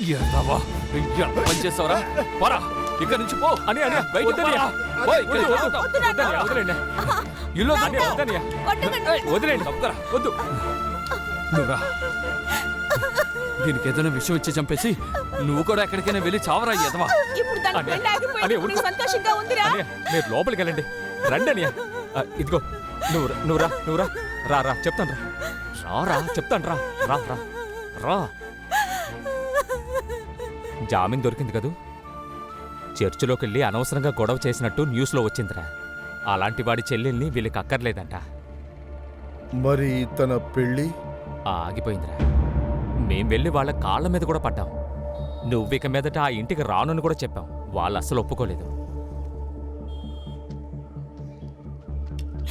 ఎడతావా పని చేస్తావరా పోరా ఇక్కడ నుంచి పో అని అని బయట ఇల్లు వదిలేండి వద్దు నువ్వురా దీనికి ఏదైనా విషయం ఇచ్చి చంపేసి నువ్వు కూడా ఎక్కడికైనా వెళ్ళి చావరా ఎదవా మీరు లోపలికి వెళ్ళండి రండి అనియా ఇదిగో నువ్వురా రా రా చెప్తాను రా చెప్తాను రా రా రా రా జామీన్ దొరికింది కదూ చర్చిలోకి వెళ్ళి అనవసరంగా గొడవ చేసినట్టు న్యూస్లో వచ్చిందిరా అలాంటి వాడి చెల్లెల్ని వీళ్ళకి అక్కర్లేదంట మరి తన పెళ్ళి ఆగిపోయిందిరా మేం వెళ్ళి వాళ్ళ కాళ్ళ మీద కూడా పడ్డాం నువ్విక మీదట ఆ ఇంటికి రానుని కూడా చెప్పాం వాళ్ళు అస్సలు ఒప్పుకోలేదు